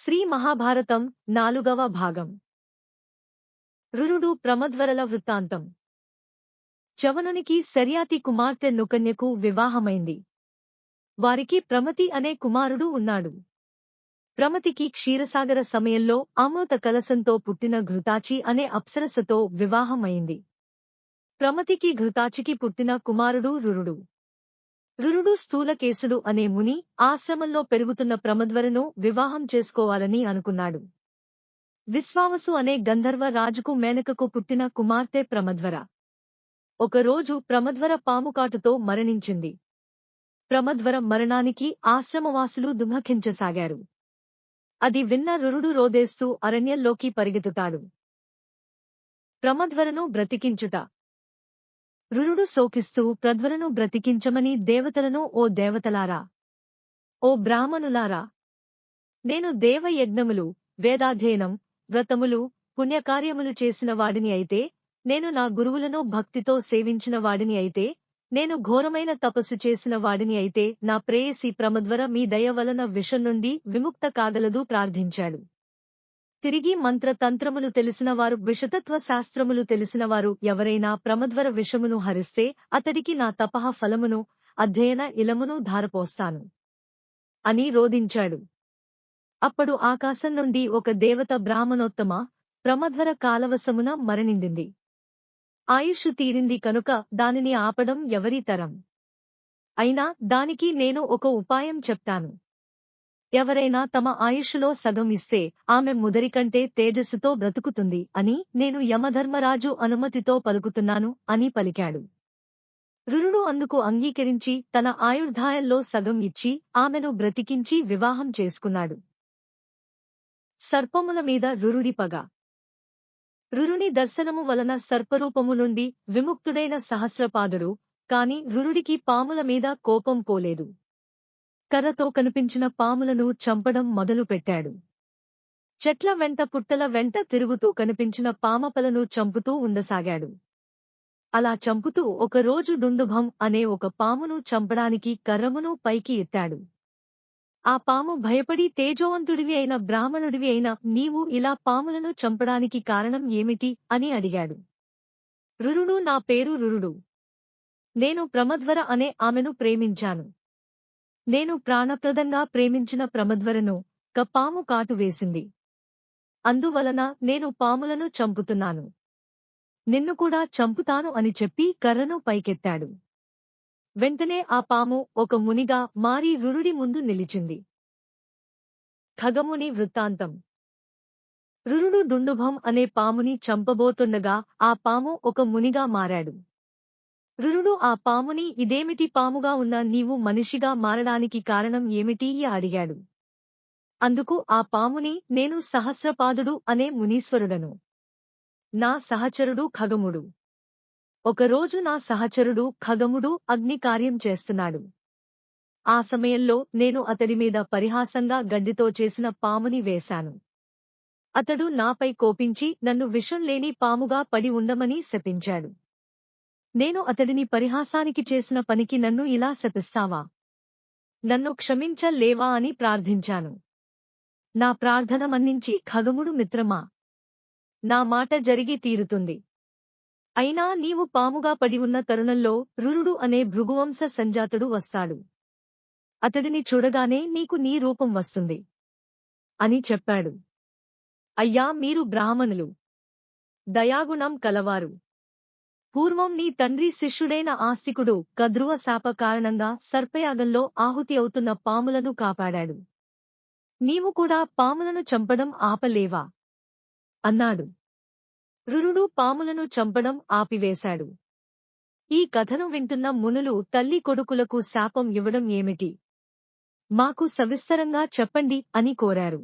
శ్రీ మహాభారతం 4వ భాగం. రురుడు ప్రమద్వరల వృత్తాంతం. చవనునికి శర్యాతి కుమార్తె నుకన్యకు వివాహమైంది. వారికి ప్రమతి అనే కుమారుడు ఉన్నాడు. ప్రమతికి క్షీరసాగర సమయంలో అమృత కలశంతో పుట్టిన ఘృతాచి అనే అప్సరసతో వివాహమైంది. ప్రమతికి ఘృతాచికి పుట్టిన కుమారుడు రురుడు. రురుడు స్థూలకేశుడు అనే ముని ఆశ్రమంలో పెరుగుతున్న ప్రమద్వరను వివాహం చేసుకోవాలని అనుకున్నాడు. విశ్వావసు అనే గంధర్వ రాజుకు మేనకకు పుట్టిన కుమార్తె ప్రమద్వర. ఒకరోజు ప్రమద్వర పాముకాటుతో మరణించింది. ప్రమద్వర మరణానికి ఆశ్రమవాసులు దుఃఖించసాగారు. అది విన్న రురుడు రోదేస్తూ అరణ్యంలోకి పరిగెత్తుతాడు. ప్రమద్వరను బ్రతికించుట. రురుడు శోకిస్తూ ప్రద్వరను బ్రతికించమని దేవతలను, ఓ దేవతలారా, ఓ బ్రాహ్మణులారా, నేను దేవయజ్ఞములు, వేదాధ్యయనం, వ్రతములు, పుణ్యకార్యములు చేసిన వాడిని అయితే, నేను నా గురువులను భక్తితో సేవించిన వాడిని అయితే, నేను ఘోరమైన తపస్సు చేసిన వాడిని అయితే, నా ప్రేయసి ప్రమద్వర మీ దయ వలన విషం నుండి విముక్త కాగలదు ప్రార్థించాడు. తిరిగి మంత్రతంత్రములు తెలిసినవారు, విషతత్వ శాస్త్రములు తెలిసినవారు ఎవరైనా ప్రమద్వర విషమును హరిస్తే అతడికి నా తపః ఫలమును, అధ్యయన ఇలమును ధారపోస్తాను అని రోదించాడు. అప్పుడు ఆకాశం నుండి ఒక దేవత బ్రాహ్మణోత్తమ, ప్రమద్వర కాలవశమున మరణిండింది. ఆయుష్షు తీరింది కనుక దానిని ఆపడం ఎవరి తరం? అయినా దానికి నేను ఒక ఉపాయం చెప్తాను. ఎవరైనా తమ ఆయుష్షులో సగం ఇస్తే ఆమె ముదరికంటే తేజస్సుతో బ్రతుకుతుంది అని నేను యమధర్మరాజు అనుమతితో పలుకుతున్నాను అని పలికాడు. రురుడు అందుకు అంగీకరించి తన ఆయుర్దాయంలో సగం ఇచ్చి ఆమెను బ్రతికించి వివాహం చేసుకున్నాడు. సర్పముల మీద రురుడి పగ. రురుని దర్శనము వలన సర్పరూపము నుండి విముక్తుడైన సహస్రపాదుడు, కాని రురుడికి పాముల మీద కోపం పోలేదు. కర్రతో కనిపించిన పాములను చంపడం మొదలుపెట్టాడు. చెట్ల వెంట పుట్టల వెంట తిరుగుతూ కనిపించిన పామపలను చంపుతూ ఉండసాగాడు. అలా చంపుతూ ఒకరోజు డుండుభం అనే ఒక పామును చంపడానికి కర్రమును పైకి ఎత్తాడు. ఆ పాము భయపడి, తేజోవంతుడివి అయిన బ్రాహ్మణుడివి అయిన నీవు ఇలా పాములను చంపడానికి కారణం ఏమిటి అని అడిగాడు. రురుడు, నా పేరు రురుడు. నేను ప్రమద్వర అనే ఆమెను ప్రేమించాను. నేను ప్రాణప్రదంగా ప్రేమించిన ప్రమద్వరను పాము కాటు వేసింది. అందువలన నేను పాములను చంపుతున్నాను. నిన్ను కూడా చంపుతాను అని చెప్పి కర్రను పైకెత్తాడు. వెంటనే ఆ పాము ఒక మునిగా మారి రురుడి ముందు నిలిచింది. ఖగముని వృత్తాంతం. రురుడు డుండుభం అనే పాముని చంపబోతుండగా ఆ పాము ఒక మునిగా మారాడు. రురుడు ఆ పాముని, ఇదేమిటి పాముగా ఉన్న నీవు మనిషిగా మారడానికి కారణం ఏమిటి అడిగాడు. అందుకు ఆ పాముని, నేను సహస్రపాదుడు అనే మునీశ్వరుడను. నా సహచరుడు ఖగముడు. ఒకరోజు నా సహచరుడు ఖగముడు అగ్ని కార్యం చేస్తున్నాడు. ఆ సమయంలో నేను అతడి మీద పరిహాసంగా గడ్డితో చేసిన పాముని వేశాను. అతడు నాపై కోపించి నన్ను విషం లేని పాముగా పడి ఉండమని శపించాడు. నేను అతడిని పరిహాసానికి చేసిన పనికి నన్ను ఇలా శపిస్తావా? నన్ను క్షమించలేవా అని ప్రార్థించాను. నా ప్రార్థన మన్నించి ఖగముడు, మిత్రమా, నా మాట జరిగి తీరుతుంది. అయినా నీవు పాముగా పడి ఉన్న తరుణంలో రురుడు అనే భృగువంశ సంజాతుడు వస్తాడు. అతడిని చూడగానే నీకు నీ రూపం వస్తుంది అని చెప్పాడు. అయ్యా, మీరు బ్రాహ్మణులు, దయాగుణం కలవారు. పూర్వం నీ తండ్రి శిష్యుడైన ఆస్తికుడు కద్రువ శాప కారణంగా సర్పయాగంలో ఆహుతి అవుతున్న పాములను కాపాడాడు. నీవు కూడా పాములను చంపడం ఆపలేవా అన్నాడు. రురుడు పాములను చంపడం ఆపివేశాడు. ఈ కథను వింటున్న మునులు తల్లి కొడుకులకు శాపం ఇవ్వడం ఏమిటి? మాకు సవిస్తరంగా చెప్పండి అని కోరారు.